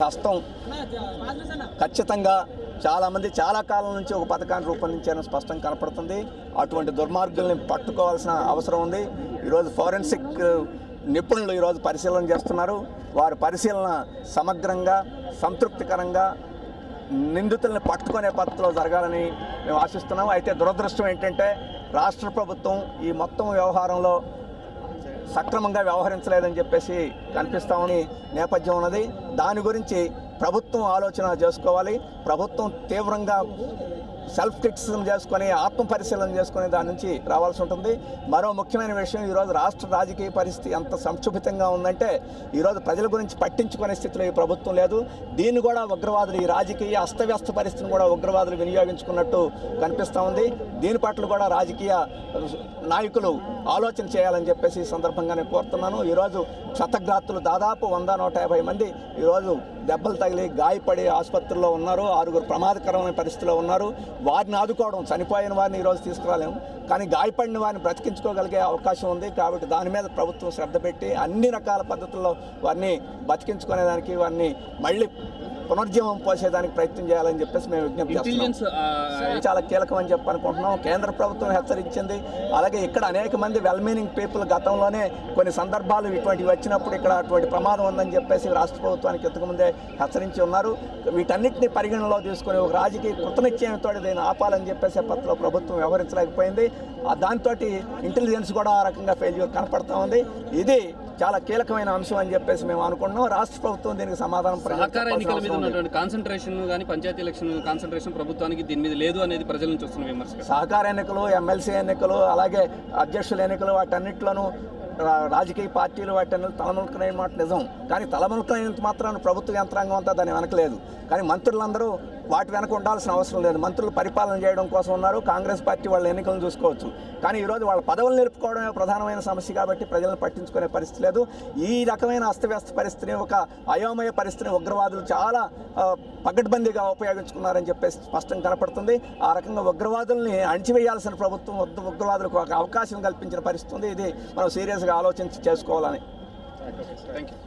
రాష్ట్రం ఖచ్చితంగా చాలామంది చాలా కాలం నుంచి ఒక పథకాన్ని రూపొందించారని స్పష్టంగా కనపడుతుంది. అటువంటి దుర్మార్గుల్ని పట్టుకోవాల్సిన అవసరం ఉంది. ఈరోజు ఫోరెన్సిక్ నిపుణులు ఈరోజు పరిశీలన చేస్తున్నారు. వారి పరిశీలన సమగ్రంగా సంతృప్తికరంగా నిందితుల్ని పట్టుకునే పద్ధతిలో జరగాలని మేము ఆశిస్తున్నాం. అయితే దురదృష్టం ఏంటంటే రాష్ట్ర ప్రభుత్వం ఈ మొత్తం వ్యవహారంలో సక్రమంగా వ్యవహరించలేదని చెప్పేసి కనిపిస్తామని నేపథ్యం ఉన్నది. దాని గురించి ప్రభుత్వం ఆలోచన చేసుకోవాలి. ప్రభుత్వం తీవ్రంగా సెల్ఫ్ క్రిటిసిజం చేసుకొని ఆత్మ పరిశీలన చేసుకొని దాని నుంచి రావాల్సి ఉంటుంది. మరో ముఖ్యమైన విషయం, ఈరోజు రాష్ట్ర రాజకీయ పరిస్థితి ఎంత సంక్షుభితంగా ఉందంటే ఈరోజు ప్రజల గురించి పట్టించుకునే స్థితిలో ఈ ప్రభుత్వం లేదు. దీన్ని కూడా ఉగ్రవాదులు, ఈ రాజకీయ అస్తవ్యస్త పరిస్థితిని కూడా ఉగ్రవాదులు వినియోగించుకున్నట్టు కనిపిస్తూ ఉంది. దీని పట్ల కూడా రాజకీయ నాయకులు ఆలోచన చేయాలని చెప్పేసి ఈ సందర్భంగా నేను కోరుతున్నాను. ఈరోజు క్షతగాత్రులు దాదాపు 100-150 మంది ఈరోజు దెబ్బలు తగిలి గాయపడి ఆసుపత్రుల్లో ఉన్నారు. 6 ప్రమాదకరమైన పరిస్థితిలో ఉన్నారు. వారిని ఆదుకోవడం, చనిపోయిన వారిని ఈరోజు తీసుకురాలేము, కానీ గాయపడిన వారిని బ్రతికించుకోగలిగే అవకాశం ఉంది. కాబట్టి దాని మీద ప్రభుత్వం శ్రద్ధ పెట్టి అన్ని రకాల పద్ధతుల్లో వారిని బతికించుకునేదానికి, వారిని మళ్ళీ పునర్జీవం పోసేదానికి ప్రయత్నం చేయాలని చెప్పేసి మేము విజ్ఞప్తి చేస్తున్నాం. చాలా కీలకమని చెప్పనుకుంటున్నాం. కేంద్ర ప్రభుత్వం హెచ్చరించింది. అలాగే ఇక్కడ అనేక మంది వెల్ మీనింగ్ పీపుల్ గతంలోనే కొన్ని సందర్భాలు ఇటువంటివి వచ్చినప్పుడు ఇక్కడ అటువంటి ప్రమాదం ఉందని చెప్పేసి రాష్ట్ర ప్రభుత్వానికి ఇంతకుముందే హెచ్చరించి ఉన్నారు. వీటన్నిటిని పరిగణనలో తీసుకుని ఒక రాజకీయ కృతనిశ్చయంతో దీన్ని ఆపాలని చెప్పేసి పత్రలో ప్రభుత్వం వ్యవహరించలేకపోయింది. దాంతో ఇంటెలిజెన్స్ కూడా ఆ రకంగా ఫెయిల్యూర్ కనపడతా ఉంది. ఇది చాలా కీలకమైన అంశం అని చెప్పేసి మేము అనుకుంటున్నాం. రాష్ట్ర ప్రభుత్వం దీనికి సమాధానం కాన్సన్ట్రేషన్ కానీ పంచాయతీ ఎలక్షన్ కాన్సన్ట్రేషన్ ప్రభుత్వానికి దీని మీద లేదు అనేది ప్రజల నుంచి వస్తున్న విమర్శ. సహకార ఎన్నికలు, ఎమ్మెల్సీ ఎన్నికలు, అలాగే అధ్యక్షుల ఎన్నికలు, వాటన్నిటిలోనూ రాజకీయ పార్టీలు వాటిని తలమునకనే మాట నిజం. కానీ తలమునకనేంత మాత్రాన ప్రభుత్వ యంత్రాంగం అంతా దాన్ని వెనకలేదు. కానీ మంత్రులందరూ వాటి వెనక ఉండాల్సిన అవసరం లేదు. మంత్రులు పరిపాలన చేయడం కోసం ఉన్నారు. కాంగ్రెస్ పార్టీ వాళ్ళ ఎన్నికలను చూసుకోవచ్చు. కానీ ఈరోజు వాళ్ళ పదవులు నిలుపుకోవడమే ప్రధానమైన సమస్య కాబట్టి ప్రజలను పట్టించుకునే పరిస్థితి లేదు. ఈ రకమైన అస్తవ్యస్త పరిస్థితిని, ఒక అయోమయ పరిస్థితిని ఉగ్రవాదులు చాలా పకడ్బందీగా ఉపయోగించుకున్నారని చెప్పేసి స్పష్టంగా కనపడుతుంది. ఆ రకంగా ఉగ్రవాదుల్ని అణిచివేయాల్సిన ప్రభుత్వం ఉగ్రవాదులకు ఒక అవకాశం కల్పించిన పరిస్థితి ఉంది. ఇది మనం సీరియస్గా ఆలోచించి చేసుకోవాలని. Thank you.